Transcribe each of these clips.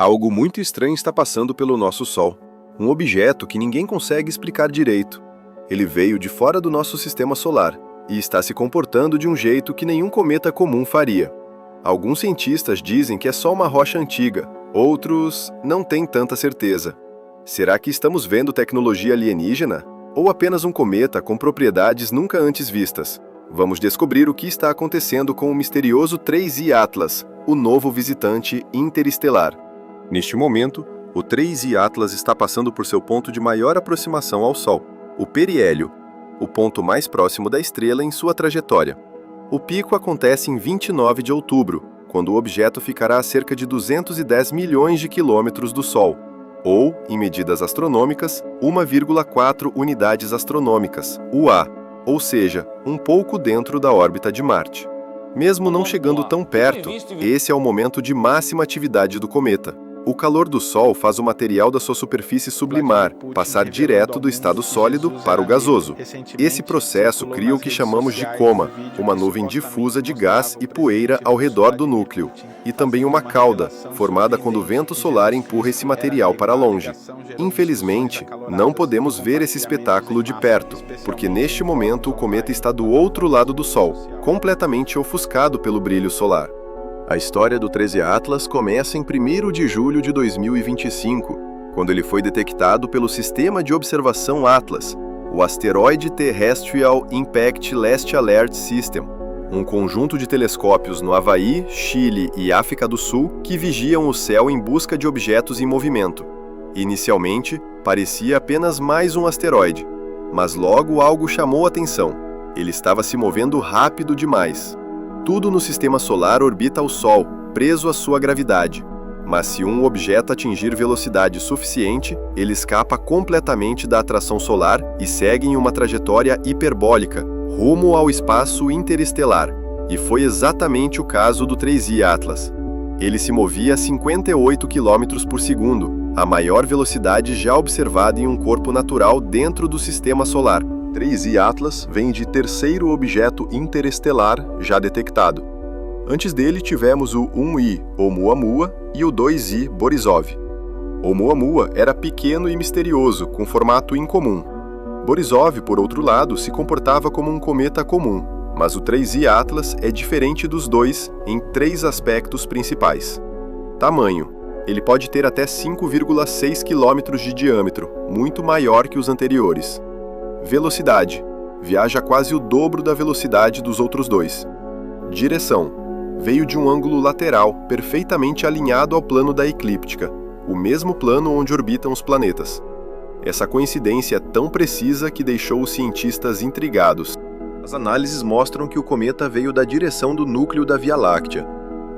Algo muito estranho está passando pelo nosso Sol. Um objeto que ninguém consegue explicar direito. Ele veio de fora do nosso sistema solar e está se comportando de um jeito que nenhum cometa comum faria. Alguns cientistas dizem que é só uma rocha antiga, outros não têm tanta certeza. Será que estamos vendo tecnologia alienígena? Ou apenas um cometa com propriedades nunca antes vistas? Vamos descobrir o que está acontecendo com o misterioso 3I Atlas, o novo visitante interestelar. Neste momento, o 3I Atlas está passando por seu ponto de maior aproximação ao Sol, o periélio, o ponto mais próximo da estrela em sua trajetória. O pico acontece em 29 de outubro, quando o objeto ficará a cerca de 210 milhões de quilômetros do Sol, ou, em medidas astronômicas, 1,4 unidades astronômicas, UA, ou seja, um pouco dentro da órbita de Marte. Mesmo não chegando tão perto, esse é o momento de máxima atividade do cometa. O calor do Sol faz o material da sua superfície sublimar, passar direto do estado sólido para o gasoso. Esse processo cria o que chamamos de coma, uma nuvem difusa de gás e poeira ao redor do núcleo, e também uma cauda, formada quando o vento solar empurra esse material para longe. Infelizmente, não podemos ver esse espetáculo de perto, porque neste momento o cometa está do outro lado do Sol, completamente ofuscado pelo brilho solar. A história do 3I Atlas começa em 1º de julho de 2025, quando ele foi detectado pelo Sistema de Observação Atlas, o Asteroid Terrestrial Impact Last Alert System, um conjunto de telescópios no Havaí, Chile e África do Sul que vigiam o céu em busca de objetos em movimento. Inicialmente, parecia apenas mais um asteroide, mas logo algo chamou a atenção. Ele estava se movendo rápido demais. Tudo no sistema solar orbita o Sol, preso à sua gravidade. Mas se um objeto atingir velocidade suficiente, ele escapa completamente da atração solar e segue em uma trajetória hiperbólica, rumo ao espaço interestelar. E foi exatamente o caso do 3I Atlas. Ele se movia a 58 km por segundo, a maior velocidade já observada em um corpo natural dentro do sistema solar. 3I Atlas vem de terceiro objeto interestelar já detectado. Antes dele tivemos o 1I Oumuamua e o 2I Borisov. Oumuamua era pequeno e misterioso, com formato incomum. Borisov, por outro lado, se comportava como um cometa comum, mas o 3I Atlas é diferente dos dois em 3 aspectos principais. Tamanho. Ele pode ter até 5,6 km de diâmetro, muito maior que os anteriores. Velocidade. Viaja quase o dobro da velocidade dos outros dois. Direção. Veio de um ângulo lateral, perfeitamente alinhado ao plano da eclíptica, o mesmo plano onde orbitam os planetas. Essa coincidência é tão precisa que deixou os cientistas intrigados. As análises mostram que o cometa veio da direção do núcleo da Via Láctea,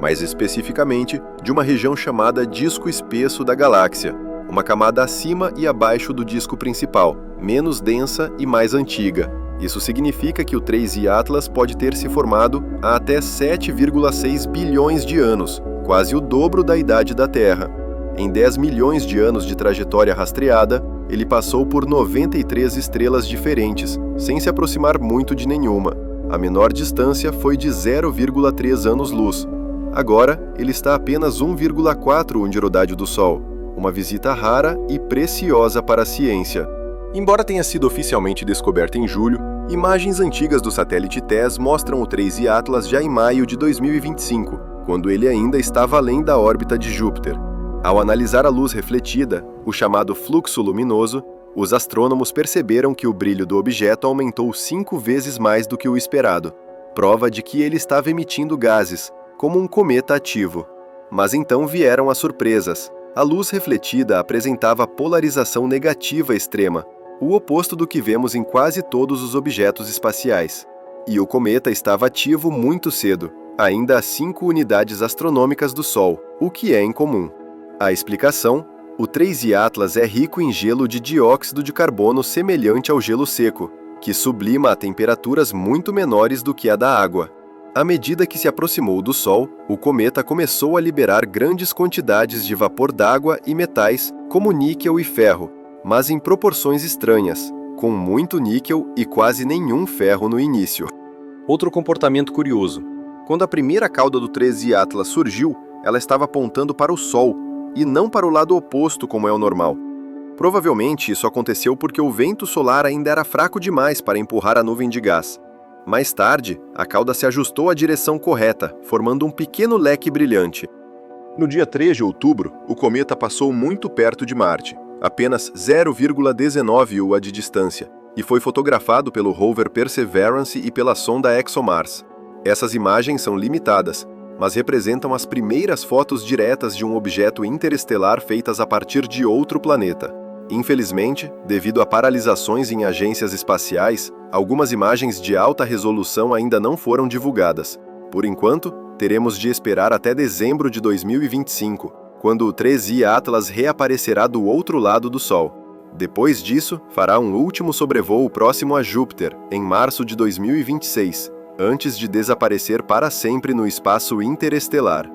mais especificamente de uma região chamada disco espesso da galáxia, uma camada acima e abaixo do disco principal, menos densa e mais antiga. Isso significa que o 3I Atlas pode ter se formado há até 7,6 bilhões de anos, quase o dobro da idade da Terra. Em 10 milhões de anos de trajetória rastreada, ele passou por 93 estrelas diferentes, sem se aproximar muito de nenhuma. A menor distância foi de 0,3 anos-luz. Agora, ele está a apenas 1,4 unirodade do Sol, uma visita rara e preciosa para a ciência. Embora tenha sido oficialmente descoberto em julho, imagens antigas do satélite TESS mostram o 3I Atlas já em maio de 2025, quando ele ainda estava além da órbita de Júpiter. Ao analisar a luz refletida, o chamado fluxo luminoso, os astrônomos perceberam que o brilho do objeto aumentou 5 vezes mais do que o esperado, prova de que ele estava emitindo gases, como um cometa ativo. Mas então vieram as surpresas. A luz refletida apresentava polarização negativa extrema, o oposto do que vemos em quase todos os objetos espaciais. E o cometa estava ativo muito cedo, ainda a 5 unidades astronômicas do Sol, o que é incomum. A explicação: o 3I Atlas é rico em gelo de dióxido de carbono semelhante ao gelo seco, que sublima a temperaturas muito menores do que a da água. À medida que se aproximou do Sol, o cometa começou a liberar grandes quantidades de vapor d'água e metais, como níquel e ferro, mas em proporções estranhas, com muito níquel e quase nenhum ferro no início. Outro comportamento curioso. Quando a primeira cauda do 3I Atlas surgiu, ela estava apontando para o Sol, e não para o lado oposto como é o normal. Provavelmente isso aconteceu porque o vento solar ainda era fraco demais para empurrar a nuvem de gás. Mais tarde, a cauda se ajustou à direção correta, formando um pequeno leque brilhante. No dia 3 de outubro, o cometa passou muito perto de Marte, apenas 0,19 UA de distância, e foi fotografado pelo rover Perseverance e pela sonda ExoMars. Essas imagens são limitadas, mas representam as primeiras fotos diretas de um objeto interestelar feitas a partir de outro planeta. Infelizmente, devido a paralisações em agências espaciais, algumas imagens de alta resolução ainda não foram divulgadas. Por enquanto, teremos de esperar até dezembro de 2025, quando o 3I Atlas reaparecerá do outro lado do Sol. Depois disso, fará um último sobrevoo próximo a Júpiter, em março de 2026, antes de desaparecer para sempre no espaço interestelar.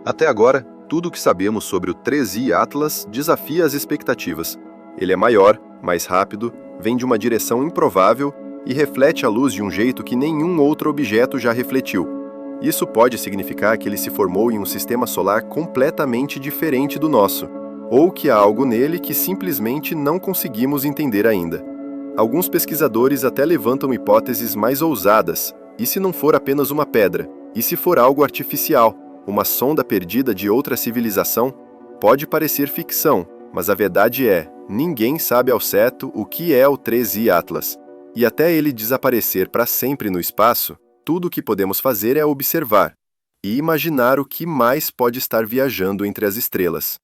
Até agora, tudo o que sabemos sobre o 3I Atlas desafia as expectativas. Ele é maior, mais rápido, vem de uma direção improvável e reflete a luz de um jeito que nenhum outro objeto já refletiu. Isso pode significar que ele se formou em um sistema solar completamente diferente do nosso, ou que há algo nele que simplesmente não conseguimos entender ainda. Alguns pesquisadores até levantam hipóteses mais ousadas. E se não for apenas uma pedra? E se for algo artificial, uma sonda perdida de outra civilização? Pode parecer ficção, mas a verdade é, ninguém sabe ao certo o que é o 3I Atlas. E até ele desaparecer para sempre no espaço, tudo o que podemos fazer é observar e imaginar o que mais pode estar viajando entre as estrelas.